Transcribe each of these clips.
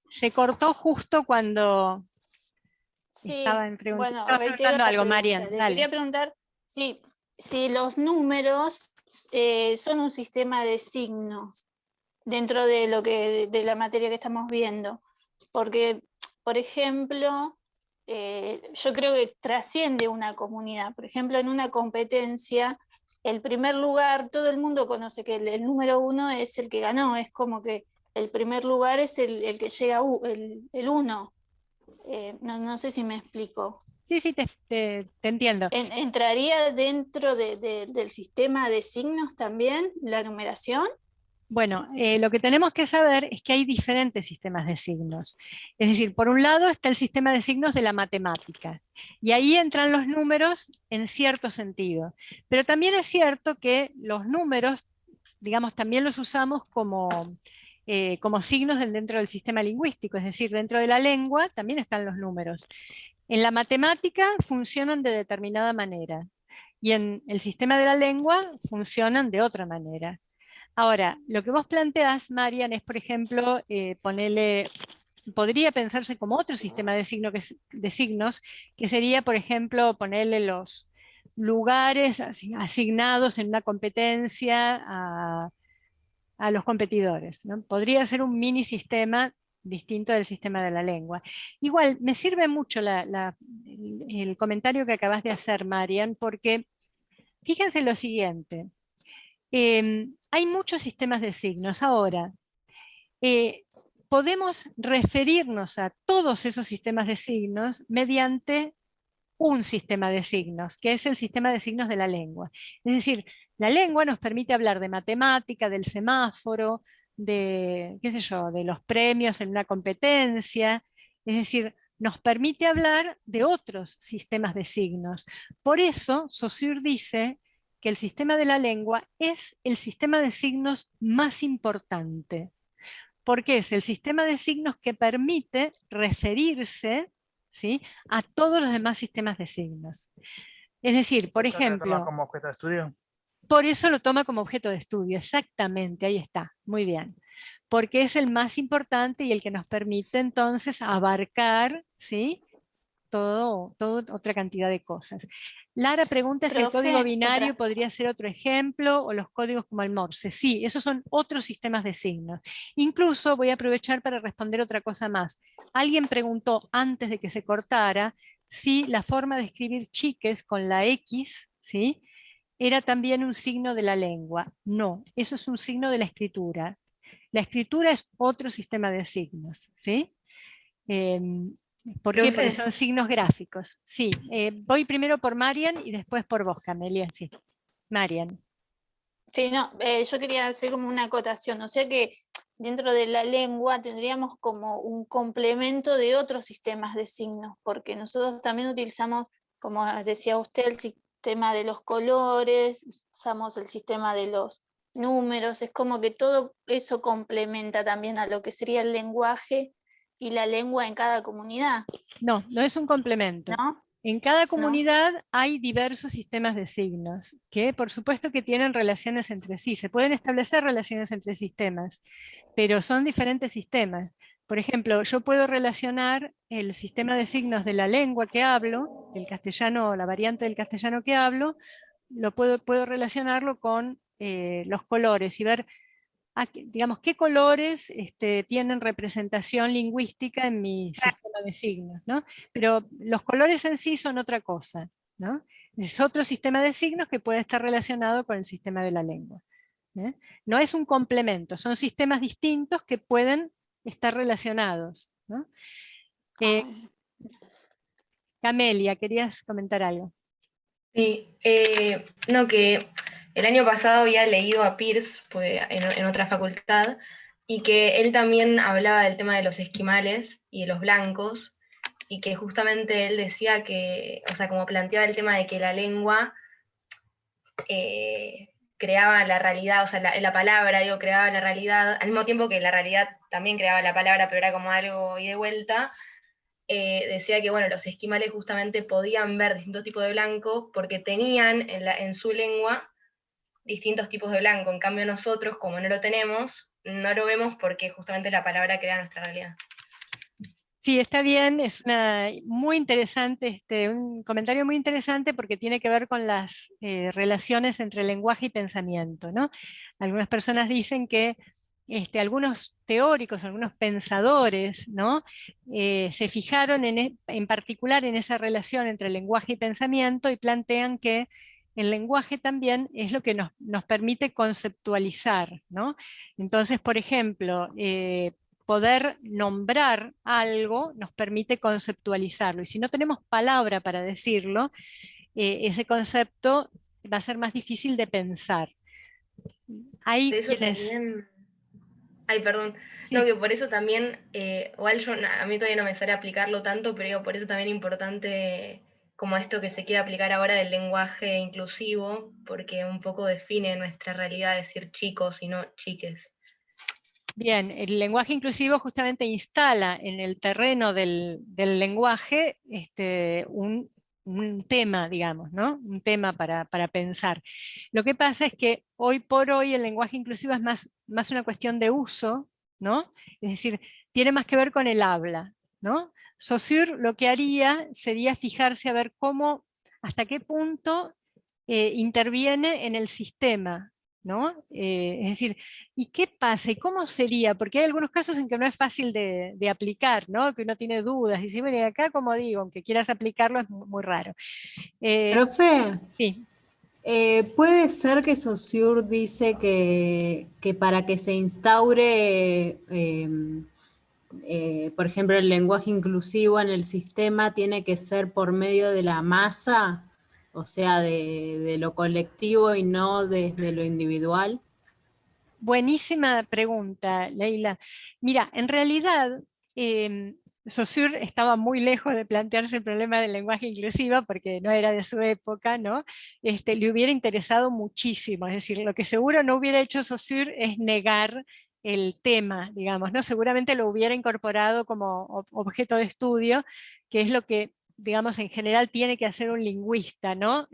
Se cortó justo cuando Sí, estaban bueno, estaba preguntando algo, Marian. Le quería preguntar si los números son un sistema de signos dentro de de la materia que estamos viendo. Porque, por ejemplo, yo creo que trasciende una comunidad. Por ejemplo, en una competencia, el primer lugar, todo el mundo conoce que el número 1 es el que ganó, es como que el primer lugar es el que llega el 1. No sé si me explico. Sí, te entiendo. ¿Entraría dentro del sistema de signos también la numeración? Bueno, lo que tenemos que saber es que hay diferentes sistemas de signos. Es decir, por un lado está el sistema de signos de la matemática, y ahí entran los números en cierto sentido. Pero también es cierto que los números, digamos, también los usamos como signos dentro del sistema lingüístico, es decir, dentro de la lengua también están los números. En la matemática funcionan de determinada manera, y en el sistema de la lengua funcionan de otra manera. Ahora, lo que vos planteás, Marian, es, por ejemplo, podría pensarse como otro sistema de signos, que sería, por ejemplo, ponerle los lugares asignados en una competencia a los competidores, ¿no? Podría ser un mini sistema distinto del sistema de la lengua. Igual, me sirve mucho el comentario que acabas de hacer, Marian, porque fíjense lo siguiente. Hay muchos sistemas de signos. Ahora, podemos referirnos a todos esos sistemas de signos mediante un sistema de signos, que es el sistema de signos de la lengua. Es decir, la lengua nos permite hablar de matemática, del semáforo, de, qué sé yo, de los premios en una competencia. Es decir, nos permite hablar de otros sistemas de signos. Por eso, Saussure dice que el sistema de la lengua es el sistema de signos más importante, porque es el sistema de signos que permite referirse, ¿sí?, a todos los demás sistemas de signos. Es decir, por Eso lo toma ejemplo, como objeto de estudio. por eso lo toma como objeto de estudio, exactamente, ahí está, muy bien. Porque es el más importante y el que nos permite entonces abarcar, ¿sí?, todo otra cantidad de cosas. Lara pregunta si el código binario podría ser otro ejemplo, o los códigos como el Morse. Sí, esos son otros sistemas de signos. Incluso voy a aprovechar para responder otra cosa más. Alguien preguntó antes de que se cortara si la forma de escribir chiques con la X, ¿sí?, era también un signo de la lengua. No, eso es un signo de la escritura. La escritura es otro sistema de signos, ¿sí? ¿Por qué? Porque son signos gráficos. Sí, voy primero por Marian y después por vos, Camelia. Sí, Marian. Sí, no, yo quería hacer como una acotación, o sea que dentro de la lengua tendríamos como un complemento de otros sistemas de signos, porque nosotros también utilizamos, como decía usted, el sistema de los colores, usamos el sistema de los números, es como que todo eso complementa también a lo que sería el lenguaje y la lengua en cada comunidad. No, no es un complemento. ¿No? En cada comunidad hay diversos sistemas de signos que por supuesto que tienen relaciones entre sí. Se pueden establecer relaciones entre sistemas, pero son diferentes sistemas. Por ejemplo, yo puedo relacionar el sistema de signos de la lengua que hablo, del castellano, la variante del castellano que hablo, puedo relacionarlo con los colores y ver, digamos, qué colores tienen representación lingüística en mi sistema de signos, ¿no? Pero los colores en sí son otra cosa, ¿no? Es otro sistema de signos que puede estar relacionado con el sistema de la lengua. No es un complemento, son sistemas distintos que pueden estar relacionados, ¿no? Camelia, ¿querías comentar algo? Sí, no, que el año pasado había leído a Peirce pues, en otra facultad, y que él también hablaba del tema de los esquimales y de los blancos, y que justamente él decía que, o sea, como planteaba el tema de que la lengua creaba la realidad, o sea, la palabra, digo, creaba la realidad, al mismo tiempo que la realidad también creaba la palabra, pero era como algo y de vuelta, decía que bueno, los esquimales justamente podían ver distintos tipos de blanco porque tenían en su lengua distintos tipos de blanco. En cambio nosotros, como no lo tenemos, no lo vemos porque justamente la palabra crea nuestra realidad. Sí, está bien, es muy interesante, un comentario muy interesante porque tiene que ver con las relaciones entre lenguaje y pensamiento, ¿no? Algunas personas dicen que algunos teóricos, algunos pensadores, ¿no? Se fijaron en particular en esa relación entre lenguaje y pensamiento y plantean que el lenguaje también es lo que nos permite conceptualizar, ¿no? Entonces, por ejemplo, poder nombrar algo nos permite conceptualizarlo. Y si no tenemos palabra para decirlo, ese concepto va a ser más difícil de pensar. Hay De eso quienes... también... Ay, perdón. No, Sí. que por eso también, igual a mí todavía no me sale aplicarlo tanto, pero digo, por eso también es importante como esto que se quiere aplicar ahora del lenguaje inclusivo, porque un poco define nuestra realidad decir chicos y no chiques. Bien, el lenguaje inclusivo justamente instala en el terreno del lenguaje un tema, digamos, ¿no? Un tema para pensar. Lo que pasa es que hoy por hoy el lenguaje inclusivo es más una cuestión de uso, ¿no? Es decir, tiene más que ver con el habla, ¿no? Saussure lo que haría sería fijarse a ver hasta qué punto interviene en el sistema, ¿no? Es decir, ¿y qué pasa? ¿Y cómo sería? Porque hay algunos casos en que no es fácil de aplicar, ¿no? Que uno tiene dudas. Y dice, bueno, y acá, como digo, aunque quieras aplicarlo, es muy raro. Profe, Sí. ¿puede ser que Saussure dice que para que se instaure, por ejemplo, el lenguaje inclusivo en el sistema tiene que ser por medio de la masa, o sea, de lo colectivo y no desde lo individual? Buenísima pregunta, Leila. Mira, en realidad, Saussure estaba muy lejos de plantearse el problema del lenguaje inclusivo porque no era de su época, ¿no? Le hubiera interesado muchísimo, es decir, lo que seguro no hubiera hecho Saussure es negar el tema, digamos, ¿no? Seguramente lo hubiera incorporado como objeto de estudio, que es lo que, digamos, en general tiene que hacer un lingüista, ¿no?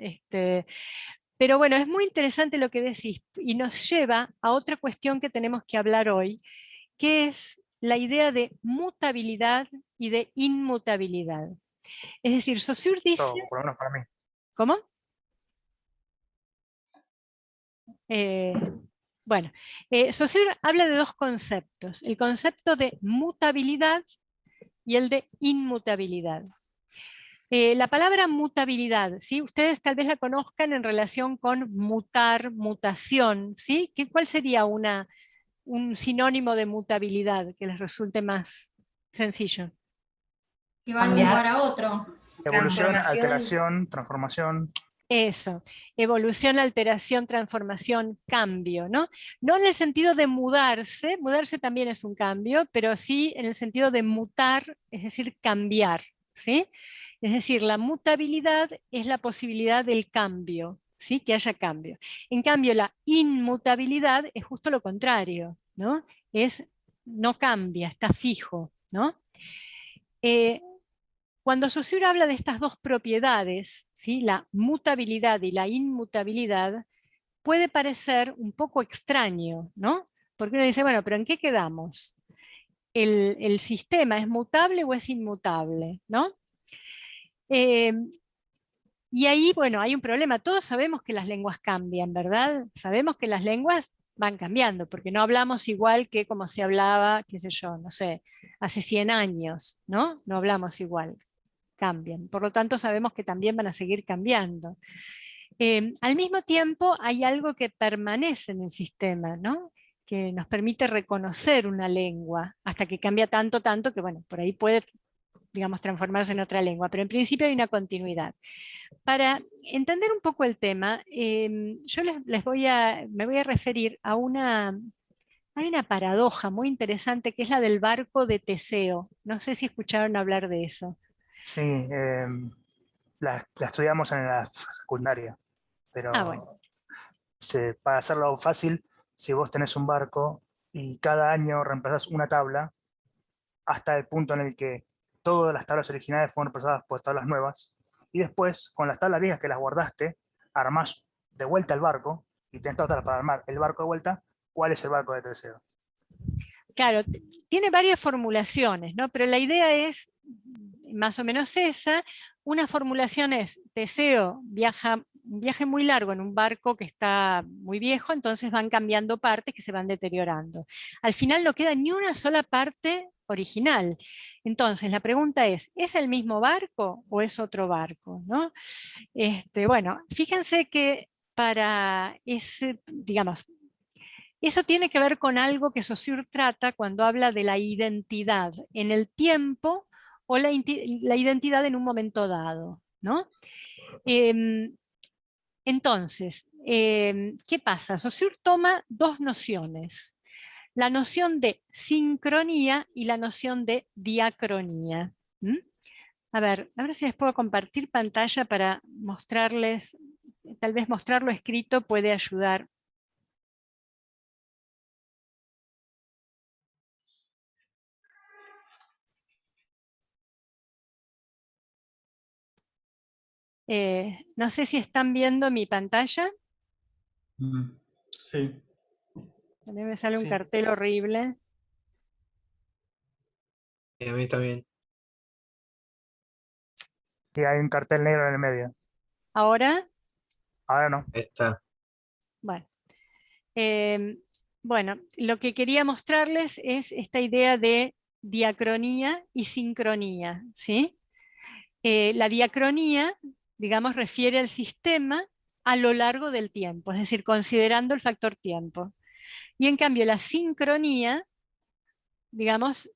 Pero bueno, es muy interesante lo que decís y nos lleva a otra cuestión que tenemos que hablar hoy, que es la idea de mutabilidad y de inmutabilidad. Es decir, Saussure dice... Por lo menos para mí. ¿Cómo? Bueno, Saussure habla de dos conceptos, el concepto de mutabilidad y el de inmutabilidad. La palabra mutabilidad, ¿sí? Ustedes tal vez la conozcan en relación con mutar, mutación, ¿sí? ¿Cuál sería un sinónimo de mutabilidad que les resulte más sencillo? Que va de un lugar a otro. Evolución, Transformación. alteración, transformación. Eso, evolución, alteración, transformación, cambio, ¿no? No en el sentido de mudarse, mudarse también es un cambio, pero sí en el sentido de mutar, es decir, cambiar, ¿sí? Es decir, la mutabilidad es la posibilidad del cambio, ¿sí? Que haya cambio. En cambio, la inmutabilidad es justo lo contrario, ¿no? No cambia, está fijo, ¿no? Cuando Saussure habla de estas dos propiedades, ¿sí? La mutabilidad y la inmutabilidad, puede parecer un poco extraño, ¿no? Porque uno dice, bueno, pero ¿en qué quedamos? ¿El sistema es mutable o es inmutable? ¿No? Eh, y ahí, bueno, hay un problema. Todos sabemos que las lenguas cambian, ¿verdad? Sabemos que las lenguas van cambiando, porque no hablamos igual que como se hablaba, qué sé yo, no sé, hace 100 años, ¿no? No hablamos igual, cambian. Por lo tanto, sabemos que también van a seguir cambiando. Al mismo tiempo, hay algo que permanece en el sistema, ¿no? Que nos permite reconocer una lengua, hasta que cambia tanto que, bueno, por ahí puede, digamos, transformarse en otra lengua, pero en principio hay una continuidad. Para entender un poco el tema, yo me voy a referir hay una paradoja muy interesante que es la del barco de Teseo. No sé si escucharon hablar de eso. Sí, la estudiamos en la secundaria, Ah, bueno. pero para hacerlo fácil, si vos tenés un barco y cada año reemplazás una tabla hasta el punto en el que todas las tablas originales fueron reemplazadas por tablas nuevas, y después, con las tablas viejas que las guardaste, armás de vuelta el barco, y tenés todas las para armar el barco de vuelta. ¿Cuál es el barco de Teseo? Claro, tiene varias formulaciones, ¿no? Pero la idea es más o menos esa. Una formulación es: Teseo viaja un viaje muy largo en un barco que está muy viejo, entonces van cambiando partes que se van deteriorando. Al final no queda ni una sola parte original. Entonces la pregunta ¿es el mismo barco o es otro barco? ¿No? Bueno, fíjense que para ese, digamos, eso tiene que ver con algo que Saussure trata cuando habla de la identidad en el tiempo o la identidad en un momento dado, ¿no? Entonces, ¿qué pasa? Saussure toma dos nociones: la noción de sincronía y la noción de diacronía. ¿Mm? A ver si les puedo compartir pantalla para mostrarles, tal vez mostrarlo escrito puede ayudar. No sé si están viendo mi pantalla. Sí. A mí me sale un Sí. cartel horrible. Y a mí también. Y hay un cartel negro en el medio. Ahora, Ahora no. Está. bueno. Bueno, lo que quería mostrarles es esta idea de diacronía y sincronía, ¿sí? La diacronía, digamos, refiere al sistema a lo largo del tiempo, es decir, considerando el factor tiempo. Y en cambio la sincronía, digamos,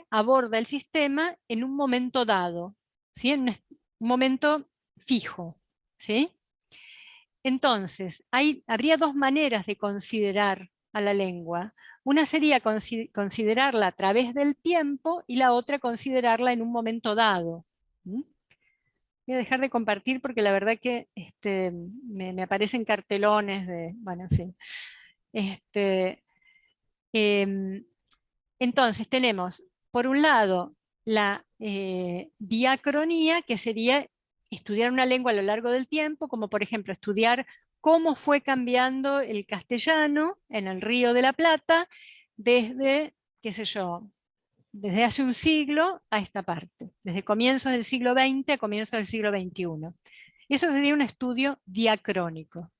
aborda el sistema en un momento dado, ¿sí? En un momento fijo, ¿sí? Entonces, habría dos maneras de considerar a la lengua. Una sería considerarla a través del tiempo y la otra considerarla en un momento dado. ¿Mm? Voy a dejar de compartir porque la verdad que me aparecen cartelones de, bueno, en fin. Em, entonces tenemos, por un lado, la diacronía, que sería estudiar una lengua a lo largo del tiempo, como por ejemplo estudiar cómo fue cambiando el castellano en el Río de la Plata desde, qué sé yo, desde hace un siglo a esta parte, desde comienzos del siglo XX a comienzos del siglo XXI. Eso sería un estudio diacrónico.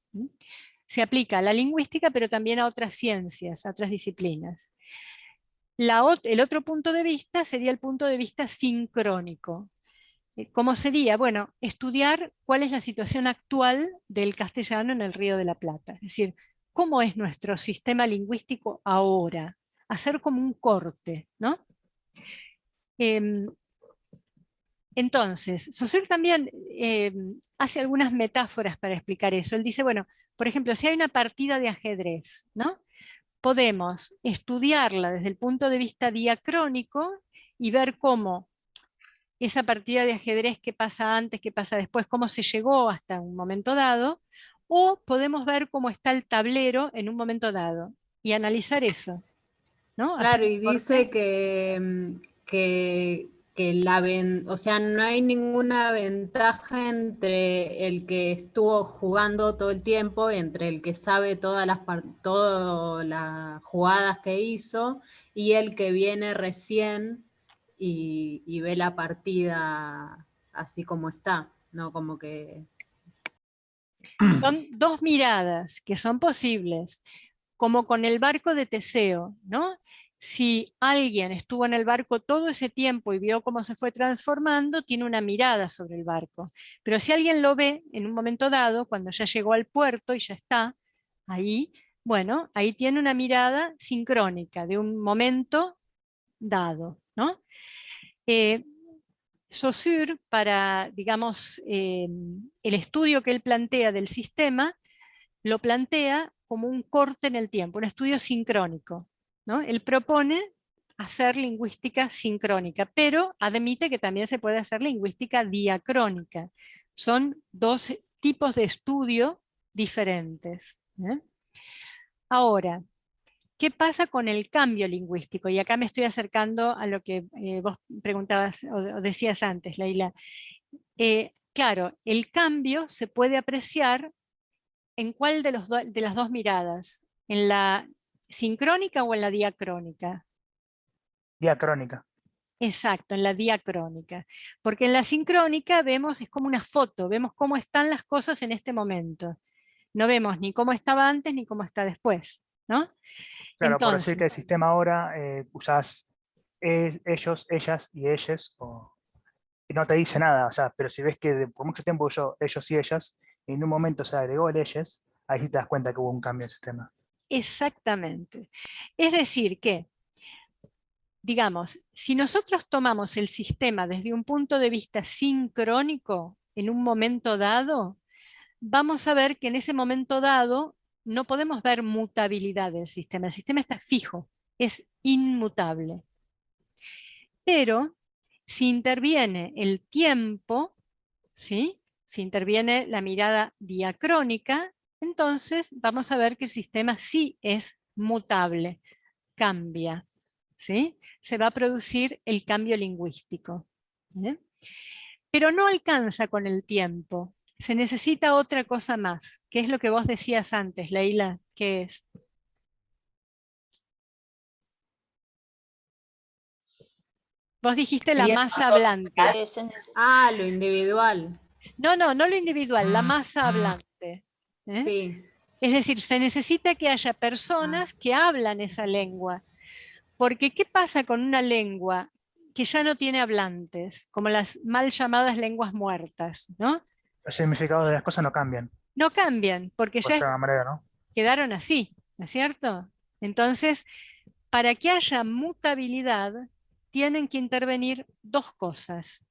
Se aplica a la lingüística, pero también a otras ciencias, a otras disciplinas. El otro punto de vista sería el punto de vista sincrónico. ¿Cómo sería? Bueno, estudiar cuál es la situación actual del castellano en el Río de la Plata. Es decir, cómo es nuestro sistema lingüístico ahora. Hacer como un corte, ¿no? Entonces, Saussure también hace algunas metáforas para explicar eso. Él dice, bueno, por ejemplo, si hay una partida de ajedrez, ¿no? Podemos estudiarla desde el punto de vista diacrónico y ver cómo esa partida de ajedrez, qué pasa antes, qué pasa después, cómo se llegó hasta un momento dado, o podemos ver cómo está el tablero en un momento dado y analizar eso, ¿no? Claro, Hacer y un dice corte. que o sea, no hay ninguna ventaja entre el que estuvo jugando todo el tiempo, entre el que sabe todas las jugadas que hizo, y el que viene recién y ve la partida así como está, ¿no? Como que... Son dos miradas que son posibles, como con el barco de Teseo, ¿no? Si alguien estuvo en el barco todo ese tiempo y vio cómo se fue transformando, tiene una mirada sobre el barco. Pero si alguien lo ve en un momento dado, cuando ya llegó al puerto y ya está ahí, bueno, ahí tiene una mirada sincrónica de un momento dado, ¿no? Saussure, para, digamos, el estudio que él plantea del sistema, lo plantea como un corte en el tiempo, un estudio sincrónico, ¿no? Él propone hacer lingüística sincrónica, pero admite que también se puede hacer lingüística diacrónica. Son dos tipos de estudio diferentes. Ahora, ¿qué pasa con el cambio lingüístico? Y acá me estoy acercando a lo que vos preguntabas o decías antes, Leila. Claro, el cambio se puede apreciar en cuál de las dos miradas, en la sincrónica o en la diacrónica. Diacrónica. Exacto, en la diacrónica. Porque en la sincrónica vemos, es como una foto, vemos cómo están las cosas en este momento. No vemos ni cómo estaba antes ni cómo está después, ¿no? Claro, por decir que el Entonces, sistema ahora usás ellos, ellas y ellas, y no te dice nada, o sea, pero si ves que por mucho tiempo usó ellos y ellas, y en un momento se agregó el ellas, ahí sí te das cuenta que hubo un cambio en el sistema. exactamente. Es decir, que, digamos, si nosotros tomamos el sistema desde un punto de vista sincrónico, en un momento dado, vamos a ver que en ese momento dado no podemos ver mutabilidad del sistema. El sistema está fijo, es inmutable. Pero si interviene el tiempo, ¿sí? Si interviene la mirada diacrónica, entonces vamos a ver que el sistema sí es mutable, cambia, ¿sí? Se va a producir el cambio lingüístico. ¿eh? Pero no alcanza con el tiempo. Se necesita otra cosa más, que es lo que vos decías antes, Leila, que es. Vos dijiste la Sería masa hablante. Lo individual. No, no, no lo individual, la masa hablante. ¿eh? Sí. Es decir, se necesita que haya personas que hablan esa lengua. Porque ¿qué pasa con una lengua que ya no tiene hablantes, como las mal llamadas lenguas muertas, ¿no? Los significados de las cosas no cambian, No cambian, porque por ya decirlo de alguna manera, ¿no? quedaron así, ¿no es cierto? Entonces, para que haya mutabilidad, tienen que intervenir dos cosas.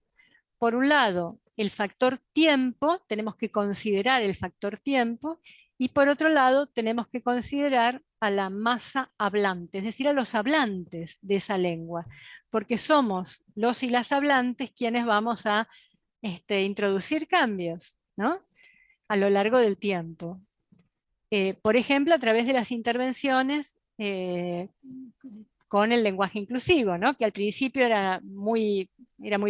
Por un lado, el factor tiempo, tenemos que considerar el factor tiempo, y por otro lado, tenemos que considerar a la masa hablante, es decir, a los hablantes de esa lengua, porque somos los y las hablantes quienes vamos a introducir cambios, ¿no? A lo largo del tiempo. Por ejemplo, a través de las intervenciones con el lenguaje inclusivo, ¿no? Que al principio era muy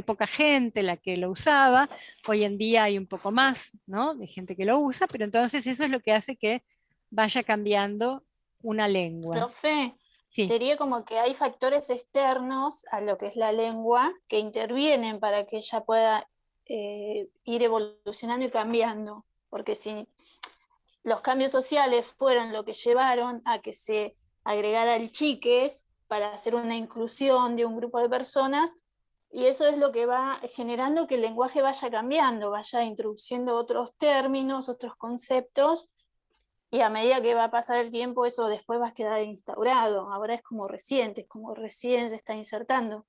poca gente la que lo usaba, hoy en día hay un poco más, ¿no? De gente que lo usa, pero entonces eso es lo que hace que vaya cambiando una lengua. Profe, Sí. sería como que hay factores externos a lo que es la lengua que intervienen para que ella pueda ir evolucionando y cambiando, porque si los cambios sociales fueron lo que llevaron a que se agregara el chiques para hacer una inclusión de un grupo de personas, y eso es lo que va generando que el lenguaje vaya cambiando, vaya introduciendo otros términos, otros conceptos, y a medida que va a pasar el tiempo eso después va a quedar instaurado. Ahora es como recién se está insertando,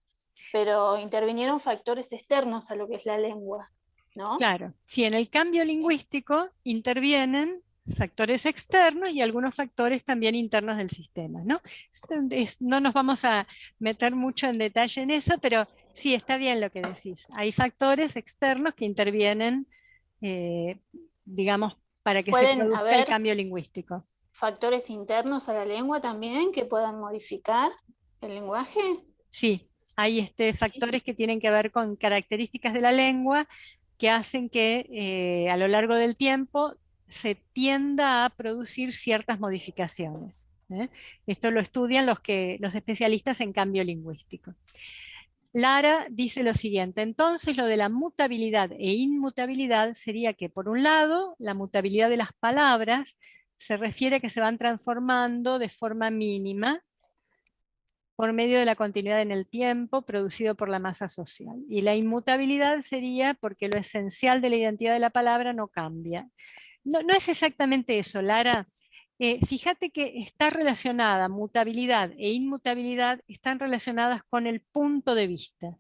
pero intervinieron factores externos a lo que es la lengua, ¿no? Claro, si en el cambio lingüístico intervienen factores externos y algunos factores también internos del sistema, ¿no? No nos vamos a meter mucho en detalle en eso, pero sí, está bien lo que decís. Hay factores externos que intervienen, digamos, para que se Pueden produzca el haber cambio lingüístico. factores internos a la lengua también que puedan modificar el lenguaje. Sí, hay factores que tienen que ver con características de la lengua que hacen que a lo largo del tiempo se tienda a producir ciertas modificaciones. Esto lo estudian los especialistas en cambio lingüístico. Lara dice lo siguiente, entonces lo de la mutabilidad e inmutabilidad sería que, por un lado, la mutabilidad de las palabras se refiere a que se van transformando de forma mínima por medio de la continuidad en el tiempo producido por la masa social. Y la inmutabilidad sería porque lo esencial de la identidad de la palabra no cambia. No es exactamente eso, Lara. Fíjate que está relacionada, mutabilidad e inmutabilidad están relacionadas con el punto de vista.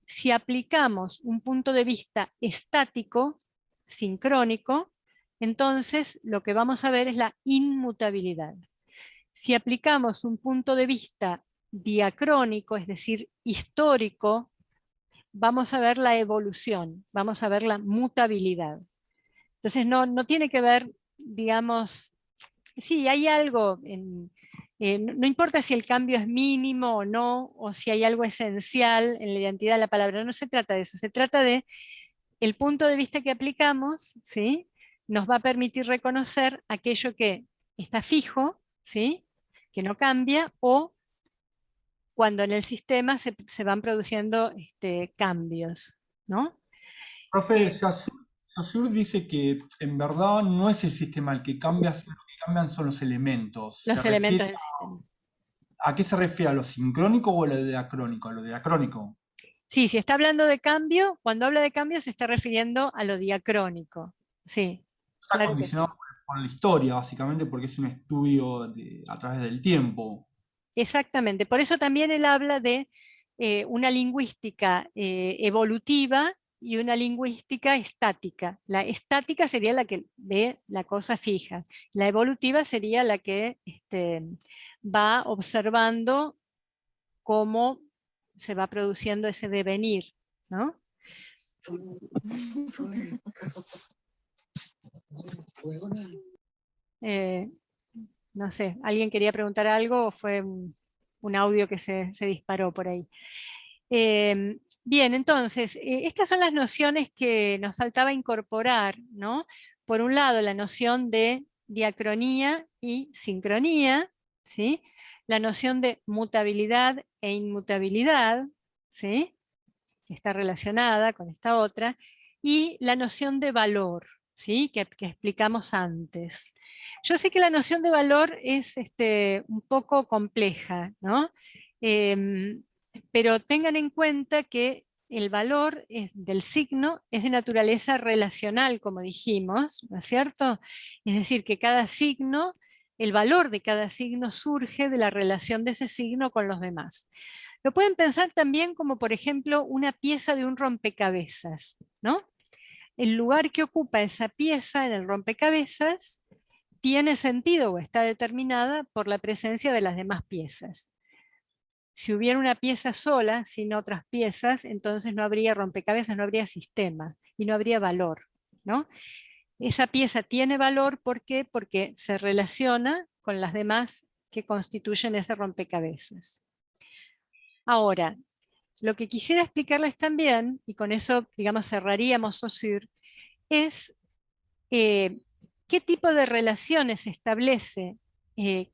Si aplicamos un punto de vista estático, sincrónico, entonces lo que vamos a ver es la inmutabilidad. Si aplicamos un punto de vista diacrónico, es decir, histórico, vamos a ver la evolución, vamos a ver la mutabilidad. Entonces no tiene que ver, digamos, sí, hay algo No importa si el cambio es mínimo o no, o si hay algo esencial en la identidad de la palabra, no se trata de eso, se trata de el punto de vista que aplicamos, ¿sí? Nos va a permitir reconocer aquello que está fijo, ¿sí? Que no cambia, o cuando en el sistema se van produciendo cambios, ¿no? Profe, Saussure dice que en verdad no es el sistema el que cambia, sino lo que cambian son los elementos. Los elementos del sistema. ¿A qué se refiere? ¿A lo sincrónico o a lo diacrónico? A lo diacrónico. Sí, si está hablando de cambio, cuando habla de cambio se está refiriendo a lo diacrónico. Sí, Está claro que sí. condicionado por la historia, básicamente, porque es un estudio a través del tiempo. Exactamente. Por eso también él habla de una lingüística evolutiva y una lingüística estática. La estática sería la que ve la cosa fija. La evolutiva sería la que va observando cómo se va produciendo ese devenir, ¿no? No sé, ¿alguien quería preguntar algo o fue un audio que se disparó por ahí? Bien, entonces, estas son las nociones que nos faltaba incorporar, ¿no? Por un lado, la noción de diacronía y sincronía, ¿sí? La noción de mutabilidad e inmutabilidad, ¿sí? Que está relacionada con esta otra, y la noción de valor, ¿sí? Que explicamos antes. Yo sé que la noción de valor es un poco compleja, ¿no? Pero tengan en cuenta que el valor del signo es de naturaleza relacional, como dijimos, ¿no es cierto? Es decir, que cada signo, el valor de cada signo surge de la relación de ese signo con los demás. Lo pueden pensar también como, por ejemplo, una pieza de un rompecabezas, ¿no? El lugar que ocupa esa pieza en el rompecabezas tiene sentido o está determinada por la presencia de las demás piezas. Si hubiera una pieza sola, sin otras piezas, entonces no habría rompecabezas, no habría sistema y no habría valor, ¿no? Esa pieza tiene valor, ¿por qué? Porque se relaciona con las demás que constituyen ese rompecabezas. Ahora, lo que quisiera explicarles también, y con eso, digamos, cerraríamos Saussure, es qué tipo de relaciones establece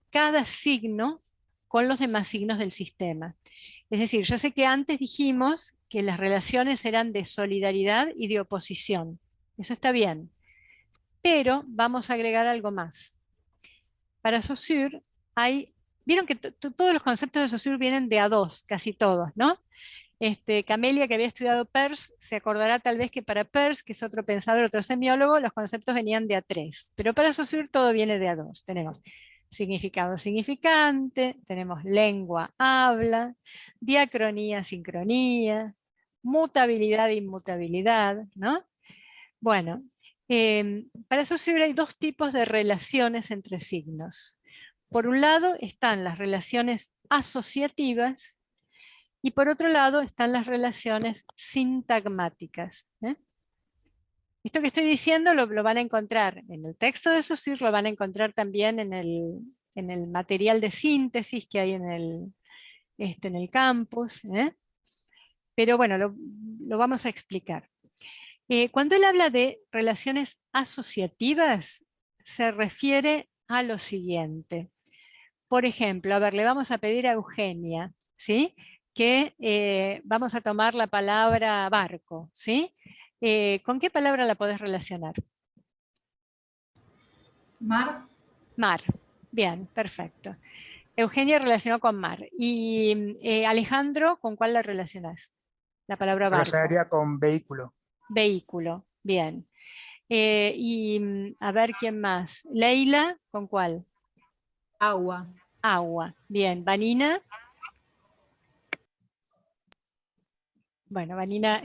cada signo con los demás signos del sistema. Es decir, yo sé que antes dijimos que las relaciones eran de solidaridad y de oposición. Eso está bien. Pero vamos a agregar algo más. Para Saussure vieron que todos los conceptos de Saussure vienen de a dos, casi todos, ¿no? Camelia, que había estudiado Peirce, se acordará tal vez que para Peirce, que es otro pensador, otro semiólogo, los conceptos venían de a tres. Pero para Saussure todo viene de a dos. Tenemos significado significante, tenemos lengua, habla, diacronía, sincronía, mutabilidad, inmutabilidad, ¿no? Bueno, para Saussure hay dos tipos de relaciones entre signos. Por un lado están las relaciones asociativas y por otro lado están las relaciones sintagmáticas. Esto que estoy diciendo lo van a encontrar en el texto de Saussure, lo van a encontrar también en el material de síntesis que hay en el campus. Pero bueno, lo vamos a explicar. Cuando él habla de relaciones asociativas, se refiere a lo siguiente. Por ejemplo, a ver, le vamos a pedir a Eugenia, ¿sí? Que vamos a tomar la palabra barco, ¿sí? ¿Con qué palabra la podés relacionar? Mar. Mar. Bien, perfecto. Eugenia relacionó con mar. Y Alejandro, ¿con cuál la relacionás? La palabra barco. Relacionaría con vehículo. Vehículo, bien. A ver, ¿quién más? Leila, ¿con cuál? Agua. Agua, bien. Vanina. Bueno, Vanina,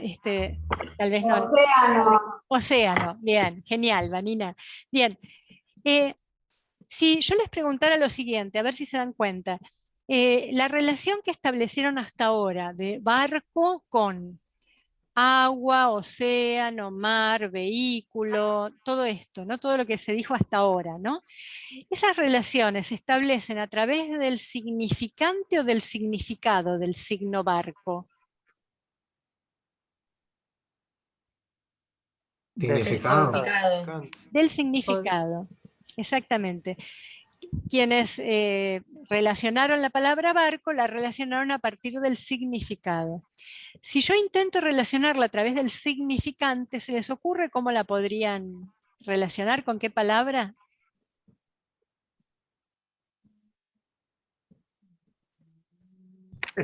tal vez no. Océano. Océano, bien, genial, Vanina. Bien, si yo les preguntara lo siguiente, a ver si se dan cuenta, la relación que establecieron hasta ahora de barco con agua, océano, mar, vehículo, todo esto, ¿no? Todo lo que se dijo hasta ahora, ¿no? Esas relaciones se establecen a través del significante o del significado del signo barco. Del Significado. significado. Del significado, exactamente. Quienes relacionaron la palabra barco, la relacionaron a partir del significado. Si yo intento relacionarla a través del significante, ¿se les ocurre cómo la podrían relacionar? ¿Con qué palabra?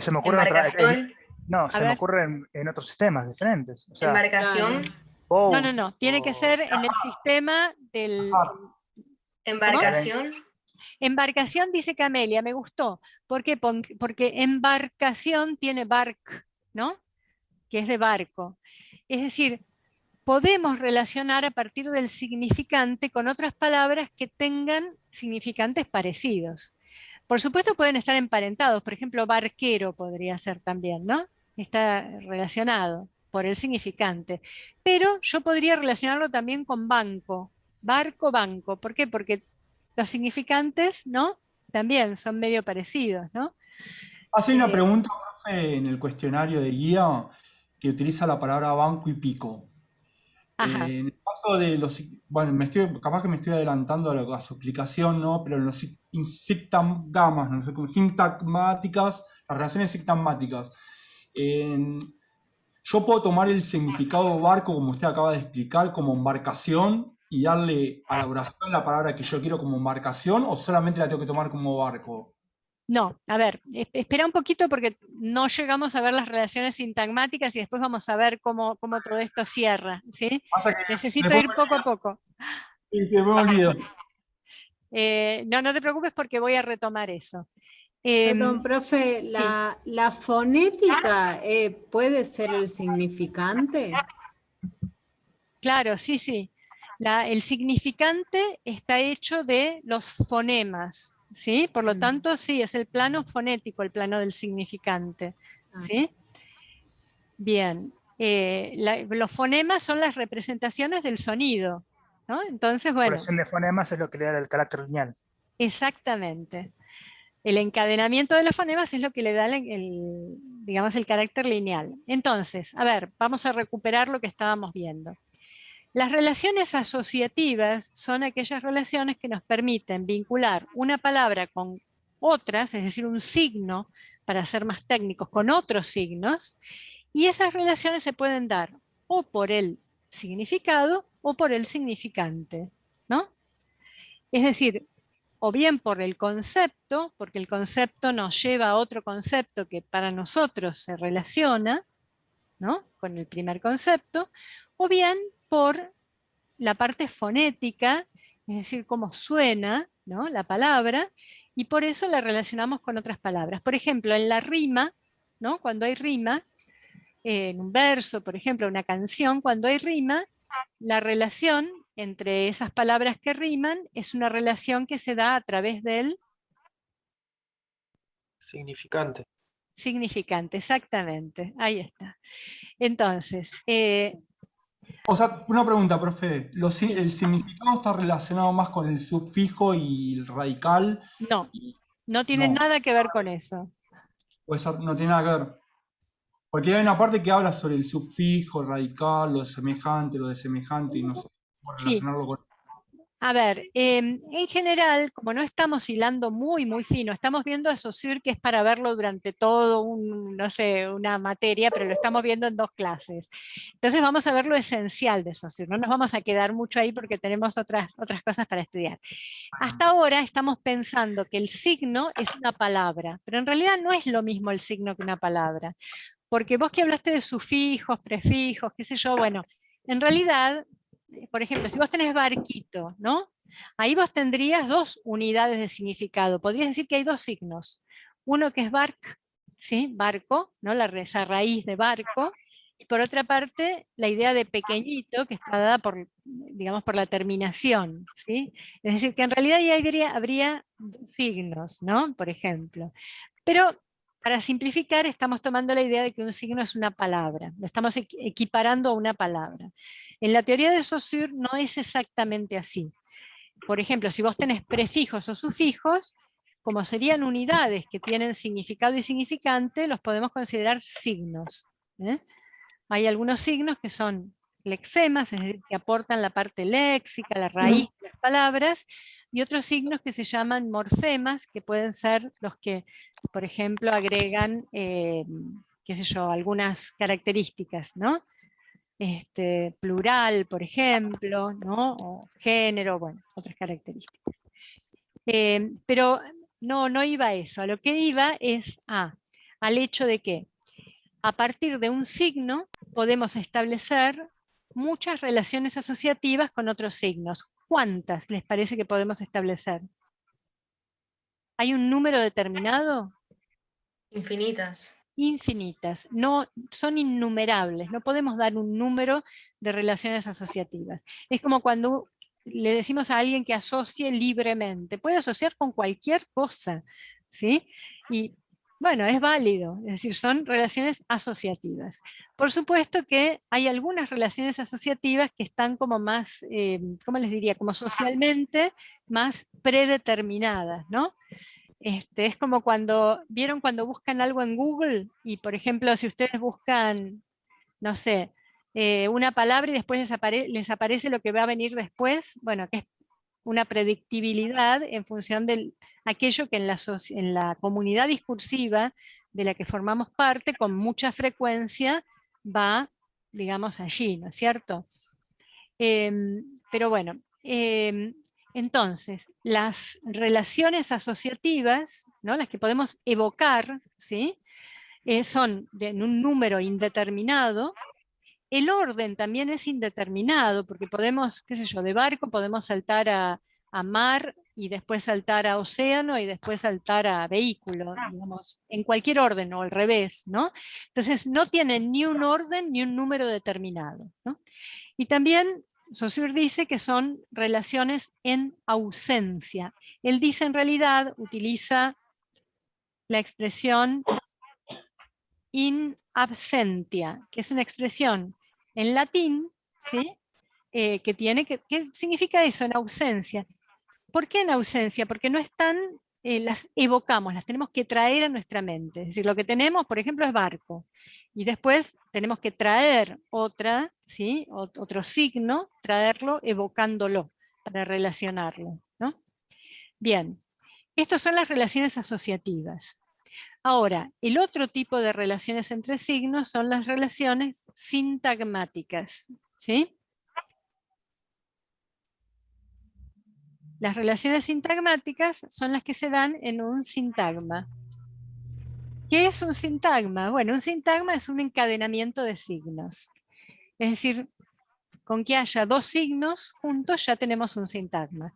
Se me ocurre Embarcación. no, A se me ver. ocurre en otros sistemas diferentes. O sea, Embarcación. boat, No, tiene que o- ser en el sistema del... Embarcación. Embarcación, dice Camelia, me gustó. ¿Por qué? Porque embarcación tiene bark, ¿no? Que es de barco. Es decir, podemos relacionar a partir del significante con otras palabras que tengan significantes parecidos. Por supuesto pueden estar emparentados, por ejemplo, barquero podría ser también, ¿no? Está relacionado por el significante. Pero yo podría relacionarlo también con banco, barco, banco. ¿Por qué? Porque los significantes, ¿no? También son medio parecidos, ¿no? Hace una pregunta, profe, en el cuestionario de guía que utiliza la palabra banco y pico. Ajá. En el caso de los, bueno, capaz que me estoy adelantando a su explicación, ¿no? Pero en los sintagmas, no sé cómo, sintagmáticas, las relaciones sintagmáticas, yo puedo tomar el significado barco, como usted acaba de explicar, como embarcación y darle a la oración la palabra que yo quiero como embarcación, o solamente la tengo que tomar como barco. No, a ver, espera un poquito porque no llegamos a ver las relaciones sintagmáticas y después vamos a ver cómo todo esto cierra, ¿sí? Pasa que Necesito después ir poco a poco. me olvido. No te preocupes porque voy a retomar eso. Perdón, profe, sí. la fonética puede ser el significante. Claro, sí. El significante está hecho de los fonemas, ¿sí? Por lo tanto, sí, es el plano fonético, el plano del significante, ¿sí? Bien. Los fonemas son las representaciones del sonido, ¿no? Entonces, la bueno, población de fonemas es lo que le da el carácter lineal. exactamente. El encadenamiento de los fonemas es lo que le da digamos, el carácter lineal. Entonces, a ver, vamos a recuperar lo que estábamos viendo. Las relaciones asociativas son aquellas relaciones que nos permiten vincular una palabra con otras, es decir, un signo, para ser más técnicos, con otros signos, y esas relaciones se pueden dar o por el significado o por el significante, ¿no? Es decir, o bien por el concepto, porque el concepto nos lleva a otro concepto que para nosotros se relaciona, ¿no? Con el primer concepto, o bien por la parte fonética, es decir, cómo suena, ¿no? La palabra, y por eso la relacionamos con otras palabras. Por ejemplo, en la rima, ¿no? Cuando hay rima, en un verso, por ejemplo, una canción, cuando hay rima, la relación entre esas palabras que riman es una relación que se da a través del Significante. significante, exactamente, ahí está. Entonces, O sea, una pregunta, profe. sí, ¿El significado está relacionado más con el sufijo y el radical? no, no tiene No, nada que ver con eso. o eso no tiene nada que ver. Porque hay una parte que habla sobre el sufijo, el radical, lo de semejante, y no sé cómo Sí, relacionarlo con... a ver, en general, como no estamos hilando muy fino, estamos viendo a Saussure, que es para verlo durante todo no sé, una materia, pero lo estamos viendo en 2 clases. Entonces vamos a ver lo esencial de Saussure, no nos vamos a quedar mucho ahí porque tenemos otras cosas para estudiar. Hasta ahora estamos pensando que el signo es una palabra, pero en realidad no es lo mismo el signo que una palabra. Porque vos que hablaste de sufijos, prefijos, qué sé yo, bueno, en realidad, por ejemplo, si vos tenés barquito, ¿no? Ahí vos tendrías 2 unidades de significado. Podrías decir que hay 2 signos. Uno que es bark, ¿sí? Barco, ¿no? Esa raíz de barco. Y por otra parte, la idea de pequeñito, que está dada por, digamos, por la terminación, ¿sí? Es decir, que en realidad ahí habría 2 signos, ¿no? Por ejemplo. Pero para simplificar, estamos tomando la idea de que un signo es una palabra, lo estamos equiparando a una palabra. En la teoría de Saussure no es exactamente así. Por ejemplo, si vos tenés prefijos o sufijos, como serían unidades que tienen significado y significante, los podemos considerar signos. Hay algunos signos que son lexemas, es decir, que aportan la parte léxica, la raíz de las palabras, y otros signos que se llaman morfemas, que pueden ser los que, por ejemplo, agregan, qué sé yo, algunas características, ¿no? Plural, por ejemplo, ¿no? O género, bueno, otras características. Pero no iba a eso, a lo que iba es al hecho de que a partir de un signo podemos establecer muchas relaciones asociativas con otros signos. ¿Cuántas les parece que podemos establecer? ¿Hay un número determinado? Infinitas. Infinitas, no, son innumerables, no podemos dar un número de relaciones asociativas. Es como cuando le decimos a alguien que asocie libremente, puede asociar con cualquier cosa, ¿sí? Y bueno, es válido, es decir, son relaciones asociativas. Por supuesto que hay algunas relaciones asociativas que están como más, ¿cómo les diría? Como socialmente más predeterminadas, ¿no? Es como ¿vieron cuando buscan algo en Google? Y por ejemplo, si ustedes buscan, no sé, una palabra y después les aparece lo que va a venir después, bueno, que es una predictibilidad en función de aquello que en la comunidad discursiva de la que formamos parte, con mucha frecuencia va, digamos, allí, ¿no es cierto? Pero bueno, entonces, las relaciones asociativas, ¿no? Las que podemos evocar, ¿sí? Son en un número indeterminado. El orden también es indeterminado, porque podemos, qué sé yo, de barco podemos saltar a mar y después saltar a océano y después saltar a vehículo, digamos, en cualquier orden o al revés, ¿no? Entonces no tienen ni un orden ni un número determinado, ¿no? Y también Saussure dice que son relaciones en ausencia. Él dice en realidad, utiliza la expresión in absentia, que es una expresión en latín, ¿sí? ¿Qué significa eso? En ausencia. ¿Por qué en ausencia? Porque no están, las evocamos, las tenemos que traer a nuestra mente. Es decir, lo que tenemos, por ejemplo, es barco. Y después tenemos que traer otra, ¿sí? Otro signo, traerlo evocándolo para relacionarlo, ¿no? Bien, estas son las relaciones asociativas. Ahora, el otro tipo de relaciones entre signos son las relaciones sintagmáticas, ¿sí? Las relaciones sintagmáticas son las que se dan en un sintagma. ¿Qué es un sintagma? Bueno, un sintagma es un encadenamiento de signos. Es decir, con que haya dos signos juntos ya tenemos un sintagma.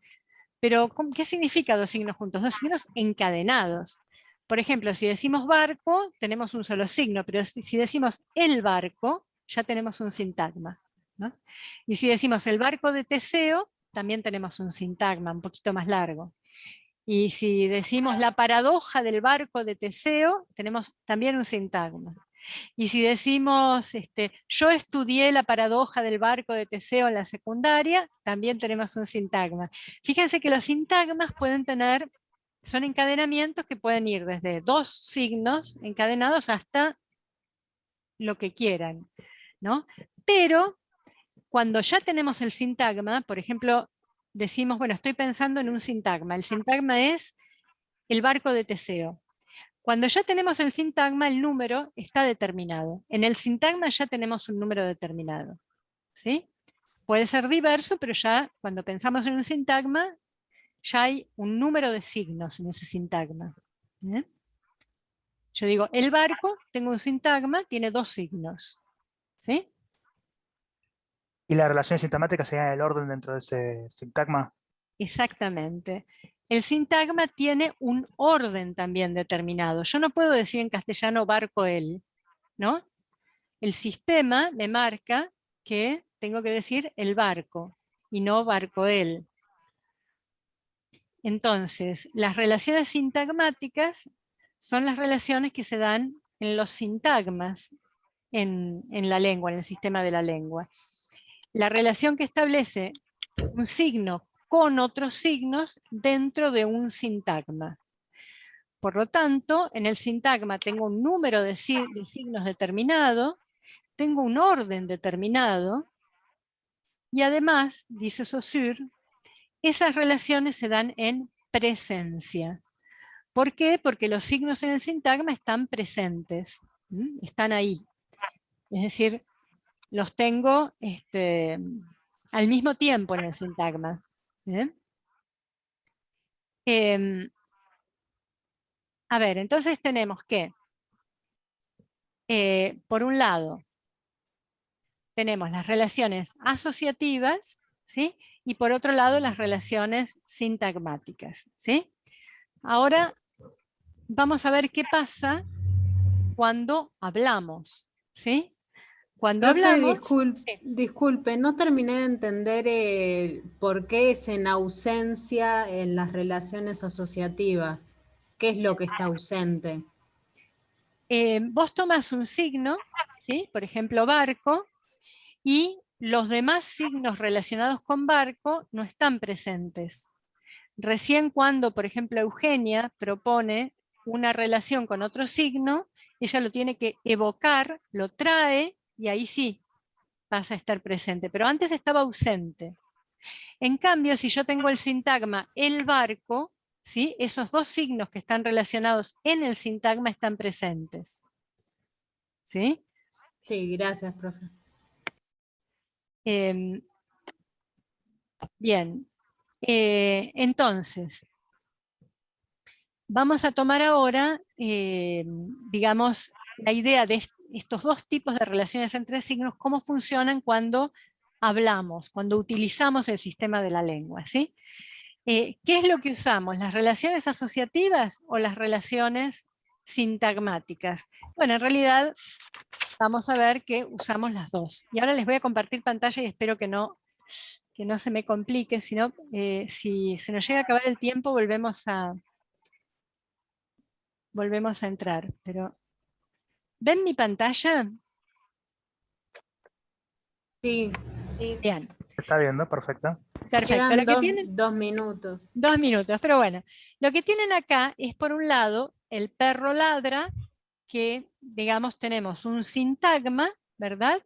Pero, ¿qué significa dos signos juntos? Dos signos encadenados. Por ejemplo, si decimos barco, tenemos un solo signo, pero si decimos el barco, ya tenemos un sintagma, ¿no? Y si decimos el barco de Teseo, también tenemos un sintagma un poquito más largo. Y si decimos la paradoja del barco de Teseo, tenemos también un sintagma. Y si decimos, yo estudié la paradoja del barco de Teseo en la secundaria, también tenemos un sintagma. Fíjense que los sintagmas son encadenamientos que pueden ir desde dos signos encadenados hasta lo que quieran, ¿no? Pero cuando ya tenemos el sintagma, por ejemplo, decimos, bueno, estoy pensando en un sintagma. El sintagma es el barco de Teseo. Cuando ya tenemos el sintagma, el número está determinado. En el sintagma ya tenemos un número determinado, ¿sí? Puede ser diverso, pero ya cuando pensamos en un sintagma, ya hay un número de signos en ese sintagma. Yo digo, el barco, tengo un sintagma, tiene dos signos, ¿sí? ¿Y las relaciones sintomáticas serían el orden dentro de ese sintagma? Exactamente. El sintagma tiene un orden también determinado. Yo no puedo decir en castellano barco él, ¿no? El sistema me marca que tengo que decir el barco y no barco él. Entonces, las relaciones sintagmáticas son las relaciones que se dan en los sintagmas en la lengua, en el sistema de la lengua. La relación que establece un signo con otros signos dentro de un sintagma. Por lo tanto, en el sintagma tengo un número de signos determinado, tengo un orden determinado, y además, dice Saussure, esas relaciones se dan en presencia. ¿Por qué? Porque los signos en el sintagma están presentes, están ahí. Es decir, los tengo al mismo tiempo en el sintagma. A ver, entonces tenemos que, por un lado, tenemos las relaciones asociativas, ¿sí? Y por otro lado, las relaciones sintagmáticas, ¿sí? Ahora vamos a ver qué pasa cuando hablamos, ¿sí? Cuando Profe, hablamos... sí. disculpe, no terminé de entender por qué es en ausencia en las relaciones asociativas. ¿Qué es lo que está ausente? Vos tomas un signo, ¿sí? Por ejemplo, barco, y los demás signos relacionados con barco no están presentes. Recién cuando, por ejemplo, Eugenia propone una relación con otro signo, ella lo tiene que evocar, lo trae, y ahí sí pasa a estar presente, pero antes estaba ausente. En cambio, si yo tengo el sintagma el barco, ¿sí? Esos dos signos que están relacionados en el sintagma están presentes. ¿Sí? Sí, gracias, profe. Bien, entonces, vamos a tomar ahora, digamos, la idea de estos dos tipos de relaciones entre signos, cómo funcionan cuando hablamos, cuando utilizamos el sistema de la lengua, ¿sí? ¿Qué es lo que usamos? ¿Las relaciones asociativas o las relaciones sintagmáticas? Bueno, en realidad vamos a ver que usamos las dos. Y ahora les voy a compartir pantalla y espero que no se me complique, sino si se nos llega a acabar el tiempo volvemos a entrar. Pero, ¿ven mi pantalla? Sí. Bien. ¿Se está viendo? Perfecto. Perfecto. Quedan Lo que tienen, 2 minutos. 2 minutos, pero bueno. Lo que tienen acá es, por un lado, el perro ladra, que, digamos, tenemos un sintagma, ¿verdad?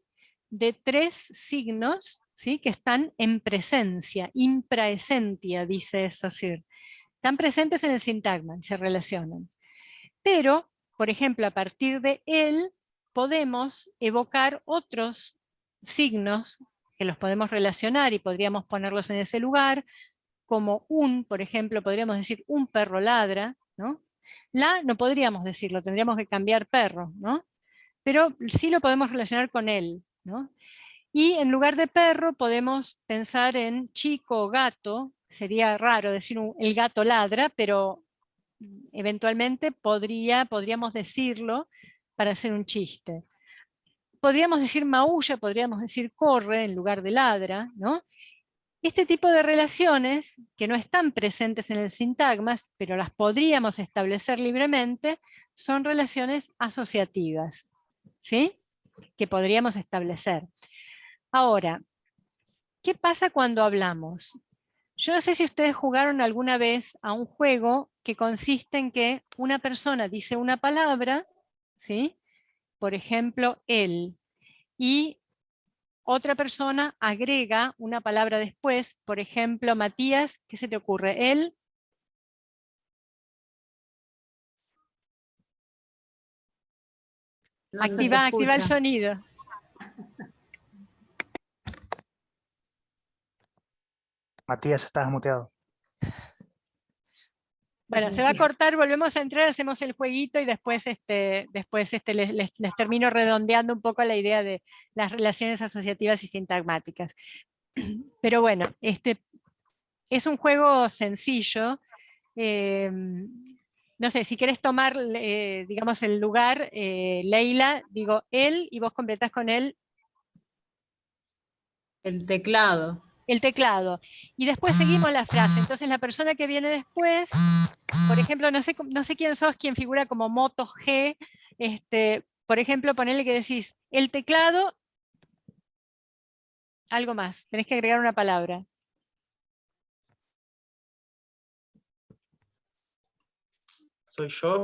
De 3 signos, ¿sí? Que están en presencia, impraesentia, dice Saussure. Están presentes en el sintagma y se relacionan. Pero, por ejemplo, a partir de él podemos evocar otros signos que los podemos relacionar y podríamos ponerlos en ese lugar, como por ejemplo, podríamos decir un perro ladra, ¿no? La no podríamos decirlo, tendríamos que cambiar perro, ¿no? Pero sí lo podemos relacionar con él, ¿no? Y en lugar de perro podemos pensar en chico o gato, sería raro decir el gato ladra, pero eventualmente podríamos decirlo para hacer un chiste. Podríamos decir maulla, podríamos decir corre en lugar de ladra, ¿no? Este tipo de relaciones, que no están presentes en el sintagma, pero las podríamos establecer libremente, son relaciones asociativas, ¿sí? Que podríamos establecer. Ahora, ¿qué pasa cuando hablamos? Yo no sé si ustedes jugaron alguna vez a un juego que consiste en que una persona dice una palabra, ¿sí? Por ejemplo, él, y otra persona agrega una palabra después, por ejemplo, Matías, ¿qué se te ocurre? Él. No se te Activa el escucha. sonido. Matías, estás muteado. Bueno, se va a cortar, volvemos a entrar, hacemos el jueguito y después, les termino redondeando un poco la idea de las relaciones asociativas y sintagmáticas. Pero bueno, es un juego sencillo. No sé, si querés tomar, digamos, el lugar, Leila, digo él y vos completás con él El teclado. el teclado. Y después seguimos la frase. Entonces la persona que viene después por ejemplo, no sé quién sos, quien figura como Moto G, por ejemplo, ponele que decís, el teclado, algo más, tenés que agregar una palabra. Soy yo.